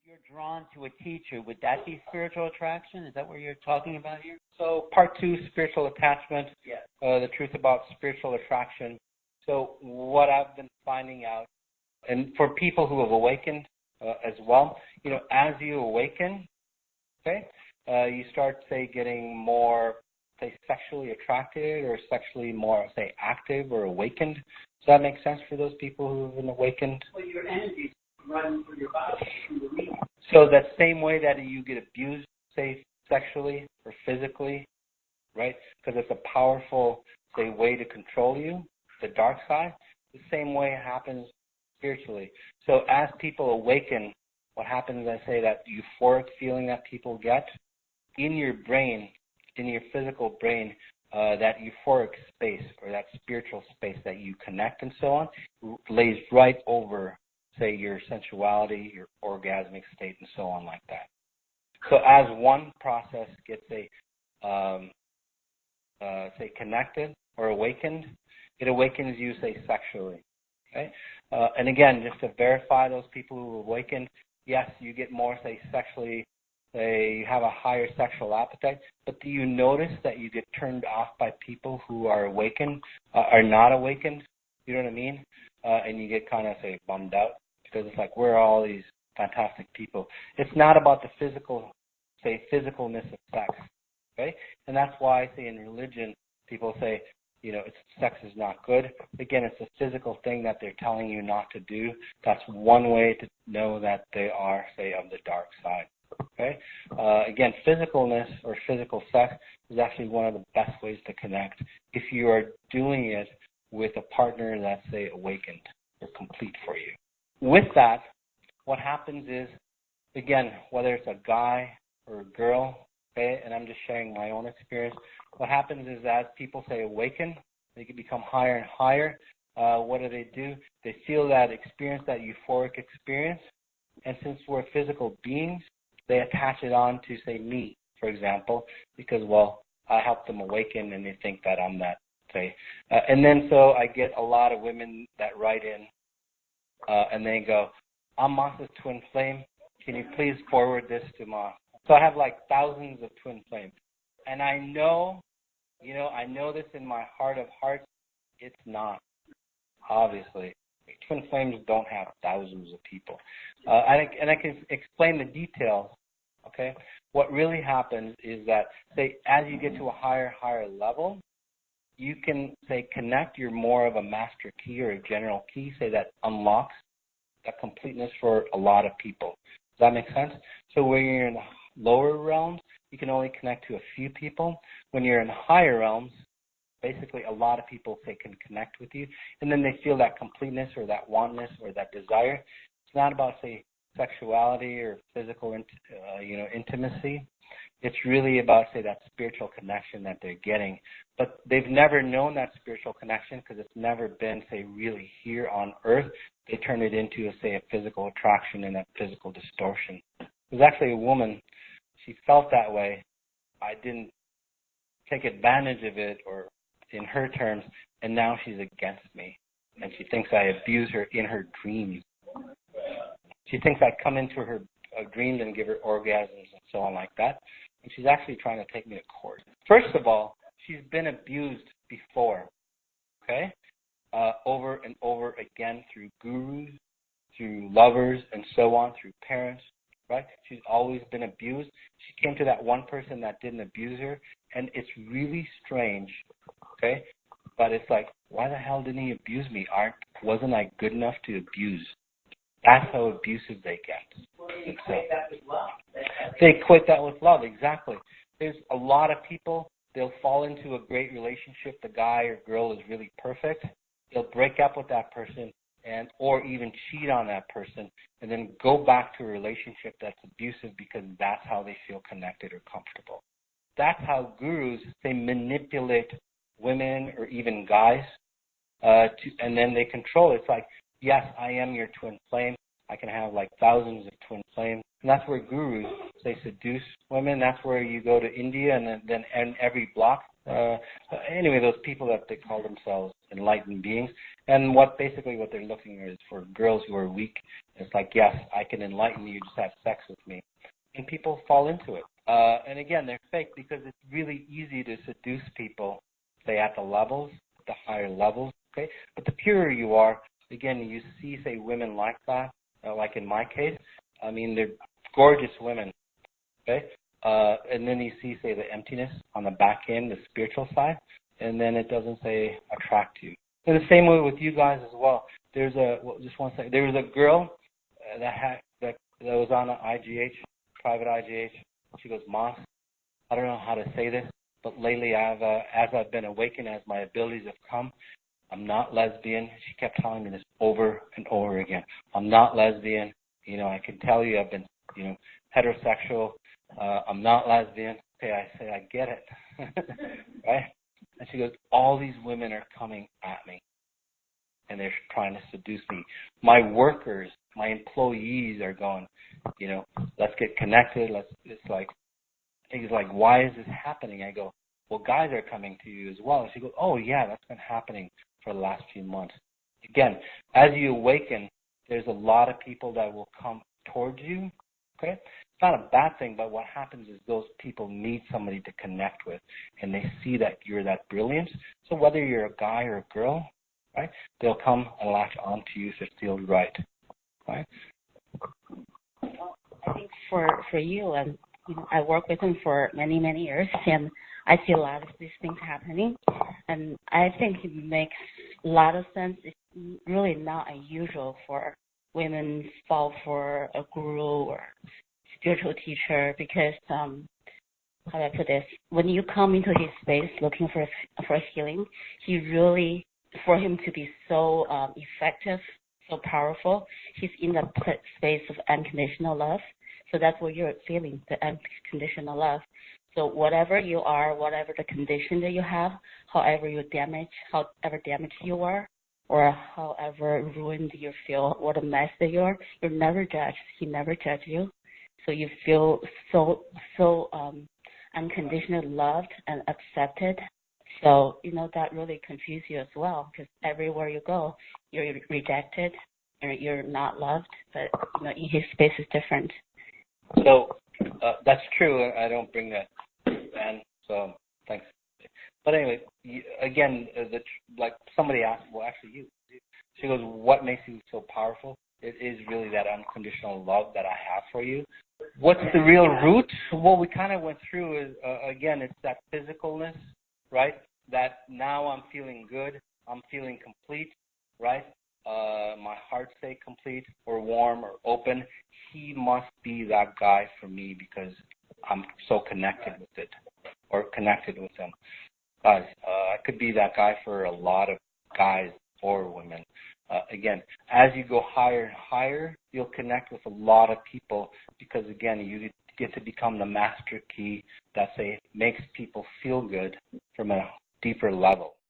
you're drawn to a teacher, would that be spiritual attraction? Is that what you're talking about here? So part 2, spiritual attachment, the truth about spiritual attraction. So what I've been finding out, and for people who have awakened as well, as you awaken, okay, you start, say, getting more, say, sexually attracted or sexually more, say, active or awakened. Does that make sense for those people who have been awakened? Well, your energy running through your body, through the week. So that same way that you get abused, say, sexually or physically, right? Because it's a powerful, say, way to control you, the dark side, the same way it happens spiritually. So as people awaken, what happens, I say, that euphoric feeling that people get in your brain, in your physical brain, that euphoric space or that spiritual space that you connect and so on, lays right over, say, your sensuality, your orgasmic state, and so on like that. So as one process gets, say, connected or awakened, it awakens you, say, sexually. Okay? And again, just to verify those people who awaken, yes, you get more, say, sexually, say, you have a higher sexual appetite, but do you notice that you get turned off by people who are awakened, are not awakened? You know what I mean? And you get kind of, say, bummed out because it's like, we're all these fantastic people. It's not about the physical, say, physicalness of sex, okay? And that's why, say, in religion, people say, sex is not good. Again, it's a physical thing that they're telling you not to do. That's one way to know that they are, say, of the dark side. Okay? Again, physicalness or physical sex is actually one of the best ways to connect if you are doing it with a partner that's, say, awakened or complete for you. With that, what happens is, again, whether it's a guy or a girl, okay, and I'm just sharing my own experience, what happens is that people, say, awaken, they can become higher and higher. What do? They feel that experience, that euphoric experience, and since we're physical beings, they attach it on to, say, me, for example, because, well, I help them awaken and they think that I'm that, say. And then so I get a lot of women that write in and they go, I'm Moss's twin flame. Can you please forward this to Moss? So I have like thousands of twin flames. And I know, I know this in my heart of hearts, it's not, obviously. Twin flames don't have thousands of people. And I can explain the details, okay? What really happens is that, say, as you get to a higher level, you can, say, connect. You're more of a master key or a general key, say, that unlocks that completeness for a lot of people. Does that make sense? So when you're in the lower realms, you can only connect to a few people. When you're in higher realms, basically a lot of people, say, can connect with you, and then they feel that completeness or that wantness or that desire. It's not about, say, sexuality or physical, intimacy. It's really about, say, that spiritual connection that they're getting. But they've never known that spiritual connection because it's never been, say, really here on Earth. They turn it into, say, a physical attraction and a physical distortion. There's actually a woman, she felt that way. I didn't take advantage of it, or in her terms, and now she's against me. And she thinks I abuse her in her dreams. She thinks I come into her dreams and give her orgasms and so on like that. And she's actually trying to take me to court. First of all, she's been abused before, okay? Over and over again through gurus, through lovers, and so on, through parents, right? She's always been abused. She came to that one person that didn't abuse her, and it's really strange, okay? But it's like, why the hell didn't he abuse me? Wasn't I good enough to abuse? That's how abusive they get. Well, they equate that with love. They equate that with love, exactly. There's a lot of people, they'll fall into a great relationship. The guy or girl is really perfect. They'll break up with that person or even cheat on that person and then go back to a relationship that's abusive because that's how they feel connected or comfortable. That's how gurus, they manipulate women or even guys, and then they control it. It's like, yes, I am your twin flame. I can have like thousands of twin flames. And that's where gurus, they seduce women. That's where you go to India and then in every block, anyway, those people that they call themselves enlightened beings, and what they're looking is for girls who are weak. It's like, yes, I can enlighten you, just have sex with me, and people fall into it. And again, they're fake because it's really easy to seduce people, say at the levels, the higher levels. Okay, but the purer you are, again, you see, say, women like that, like in my case. I mean, they're gorgeous women. Okay. And then you see, say, the emptiness on the back end, the spiritual side, and then it doesn't say attract you. And the same way with you guys as well. There's just one second. There was a girl that was on an IGH, private IGH. She goes, Moss, I don't know how to say this, but lately as I've been awakened, as my abilities have come, I'm not lesbian. She kept telling me this over and over again. I'm not lesbian. You know, I can tell you I've been, heterosexual. I'm not lesbian. Okay, I say, I get it. Right? And she goes, all these women are coming at me, and they're trying to seduce me. My workers, my employees are going, let's get connected. He's like, why is this happening? I go, well, guys are coming to you as well. And she goes, oh, yeah, that's been happening for the last few months. Again, as you awaken, there's a lot of people that will come towards you. Okay? It's not a bad thing, but what happens is those people need somebody to connect with, and they see that you're that brilliance. So whether you're a guy or a girl, right, they'll come and latch onto you if it feels right. Right? I think for you, and I work with him for many, many years, and I see a lot of these things happening, and I think it makes a lot of sense. It's really not unusual for women fall for a guru or spiritual teacher because, how do I put this? When you come into his space looking for healing, for him to be so effective, so powerful, he's in the space of unconditional love. So that's what you're feeling, the unconditional love. So whatever you are, whatever the condition that you have, however damaged you are, or however ruined you feel, what a mess that you're never judged. He never judged you. So you feel so unconditionally loved and accepted. So, that really confuses you as well, because everywhere you go, you're rejected, or you're not loved, but, in his space is different. So that's true. I don't bring that, and so thanks. But anyway, again, like somebody asked, well, actually she goes, what makes you so powerful? It is really that unconditional love that I have for you. What's the real root? What we kind of went through is, again, it's that physicalness, right? That now I'm feeling good, I'm feeling complete, right? My heart stay complete or warm or open. He must be that guy for me because I'm so connected with it or connected with him. Guys, I could be that guy for a lot of guys or women. Again, as you go higher and higher, you'll connect with a lot of people because, again, you get to become the master key that, makes people feel good from a deeper level.